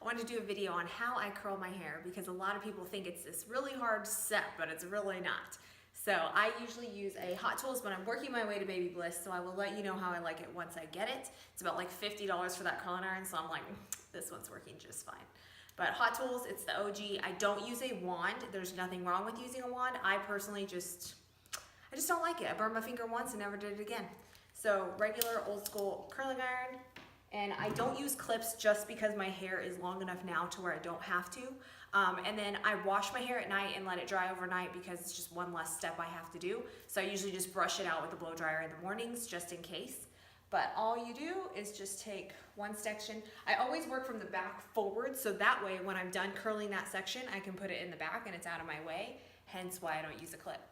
I wanted to do a video on how I curl my hair because a lot of people think it's this really hard step, but it's really not. So I usually use a Hot Tools when I'm working my way to Baby Bliss, so I will let you know how I like it once I get it. It's about like $50 for that curling iron, so I'm like, this one's working just fine. But Hot Tools, it's the OG. I don't use a wand. There's nothing wrong with using a wand. I personally I just don't like it. I burned my finger once and never did it again. So regular old school curling iron. And I don't use clips just because my hair is long enough now to where I don't have to. And then I wash my hair at night and let it dry overnight because it's just one less step I have to do. So I usually just brush it out with a blow dryer in the mornings just in case. But all you do is just take one section. I always work from the back forward, so that way when I'm done curling that section, I can put it in the back and it's out of my way, hence why I don't use a clip.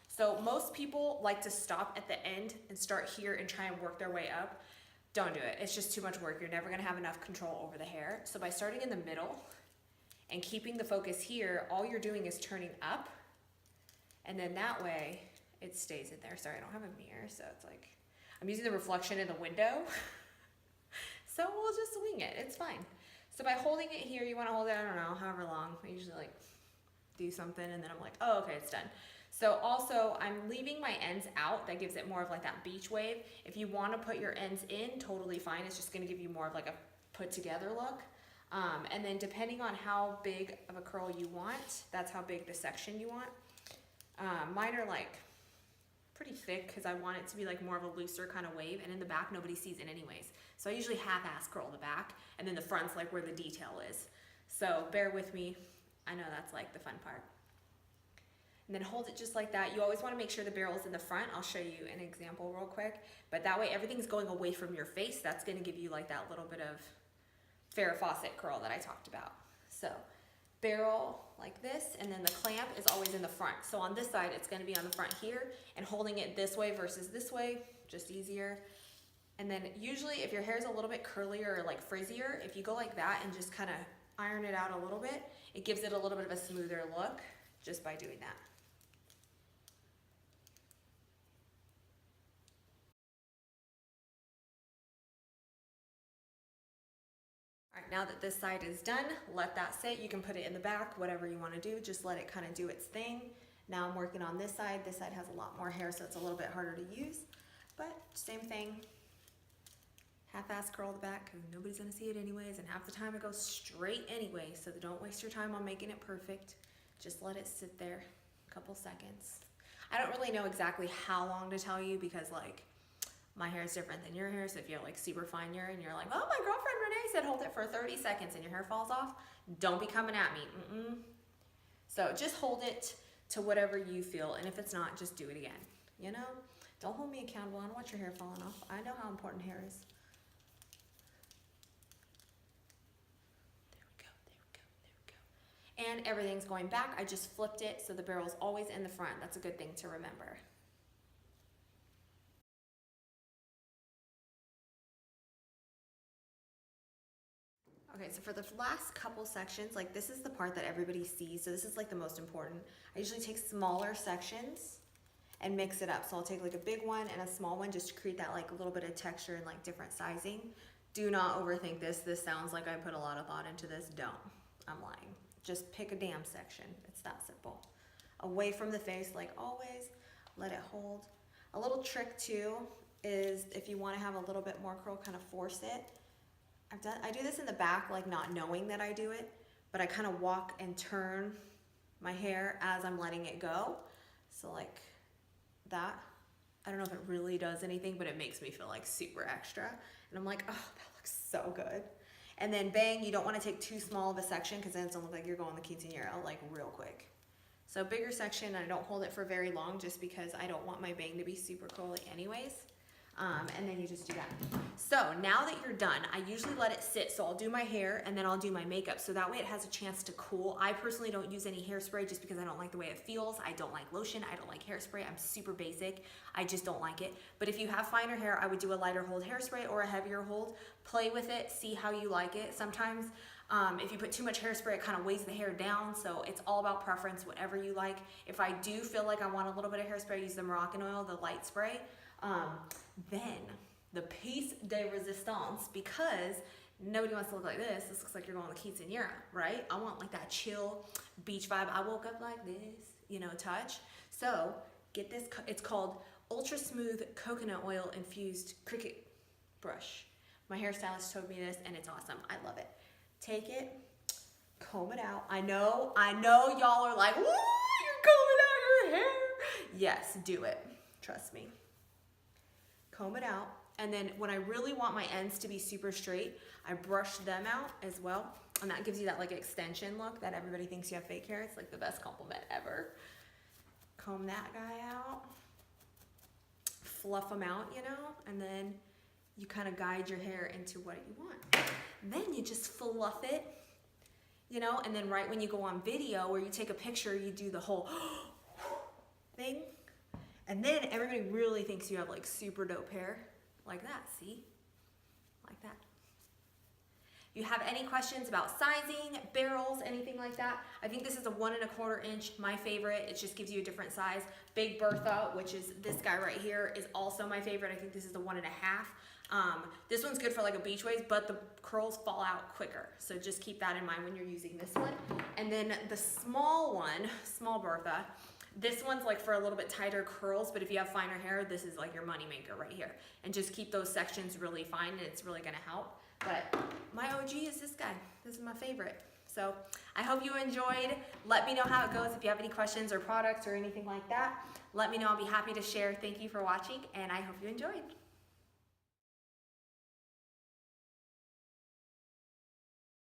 So most people like to stop at the end and start here and try and work their way up. Don't do it. It's just too much work. You're never gonna have enough control over the hair. So by starting in the middle and keeping the focus here, all you're doing is turning up, and then that way it stays in there. Sorry, I don't have a mirror, so it's like, I'm using the reflection in the window. So we'll just wing it, it's fine. So by holding it here, you wanna hold it, I don't know, however long. I usually like do something and then I'm like, oh, okay, it's done. So also I'm leaving my ends out. That gives it more of like that beach wave. If you wanna put your ends in, totally fine. It's just gonna give you more of like a put together look. And then depending on how big of a curl you want, that's how big the section you want. Mine are like pretty thick because I want it to be like more of a looser kind of wave, and in the back nobody sees it anyways. So I usually half-ass curl the back, and then the front's like where the detail is. So bear with me. I know that's like the fun part. And then hold it just like that. You always want to make sure the barrel's in the front. I'll show you an example real quick. But that way everything's going away from your face. That's going to give you like that little bit of Farrah Fawcett curl that I talked about. So barrel like this, and then the clamp is always in the front. So on this side, it's going to be on the front here, and holding it this way versus this way, just easier. And then usually if your hair is a little bit curlier or like frizzier, if you go like that and just kind of iron it out a little bit, it gives it a little bit of a smoother look just by doing that. All right, now that this side is done, let that sit. You can put it in the back, whatever you want to do. Just let it kind of do its thing. Now I'm working on this side. This side has a lot more hair, so it's a little bit harder to use. But same thing. Half-ass curl the back because nobody's going to see it anyways, and half the time it goes straight anyway, so don't waste your time on making it perfect. Just let it sit there a couple seconds. I don't really know exactly how long to tell you because like my hair is different than your hair, so if you have like super fine hair and you're like, oh, my girlfriend Renee said hold it for 30 seconds and your hair falls off, don't be coming at me. So just hold it to whatever you feel, and if it's not, just do it again. You know, don't hold me accountable. I don't want your hair falling off. I know how important hair is. And everything's going back. I just flipped it so the barrel's always in the front. That's a good thing to remember. Okay, so for the last couple sections, like this is the part that everybody sees, so this is like the most important. I usually take smaller sections and mix it up. So I'll take like a big one and a small one just to create that like a little bit of texture and like different sizing. Do not overthink this. This sounds like I put a lot of thought into this. Don't. I'm lying. Just pick a damn section. It's that simple. Away from the face, like always, let it hold. A little trick too is if you want to have a little bit more curl, kind of force it. I do this in the back, like not knowing that I do it, but I kind of walk and turn my hair as I'm letting it go. So like that. I don't know if it really does anything, but it makes me feel like super extra. And I'm like, oh, that looks so good. And then bang, you don't want to take too small of a section because then it's gonna look like you're going the quinceañera like real quick. So bigger section, I don't hold it for very long just because I don't want my bang to be super curly anyways. And then you just do that. So now that you're done, I usually let it sit. So I'll do my hair and then I'll do my makeup. So that way it has a chance to cool. I personally don't use any hairspray just because I don't like the way it feels. I don't like lotion. I don't like hairspray. I'm super basic. I just don't like it. But if you have finer hair, I would do a lighter hold hairspray or a heavier hold. Play with it. See how you like it. Sometimes if you put too much hairspray, it kind of weighs the hair down. So it's all about preference, whatever you like. If I do feel like I want a little bit of hairspray, I use the Moroccan oil, the light spray. Then the piece de resistance, because Nobody wants to look like this. This looks like you're going to quinceañera, right? I want like that chill beach vibe. I woke up like this, you know, touch. So get this, it's called Ultra Smooth Coconut Oil Infused Cricut Brush. My hairstylist told me this and it's awesome. I love it. Take it, comb it out. I know y'all are like, woo, you're combing out your hair. Yes, do it. Trust me. Comb it out. And then when I really want my ends to be super straight, I brush them out as well. And that gives you that like extension look that everybody thinks you have fake hair. It's like the best compliment ever. Comb that guy out. Fluff them out, you know, and then you kind of guide your hair into what you want. Then you just fluff it, you know, and then right when you go on video where you take a picture, you do the whole thing. And then everybody really thinks you have like super dope hair like that, see? Like that. If you have any questions about sizing, barrels, anything like that, I think this is a 1 1/4 inch, my favorite. It just gives you a different size. Big Bertha, which is this guy right here, is also my favorite. I think this is the 1 1/2. This one's good for like a beach waves, but the curls fall out quicker. So just keep that in mind when you're using this one. And then the small one, small Bertha, this one's like for a little bit tighter curls, but if you have finer hair, this is like your money maker right here. And just keep those sections really fine and it's really gonna help. But my OG is this guy. This is my favorite. So I hope you enjoyed. Let me know how it goes. If you have any questions or products or anything like that, let me know. I'll be happy to share. Thank you for watching and I hope you enjoyed.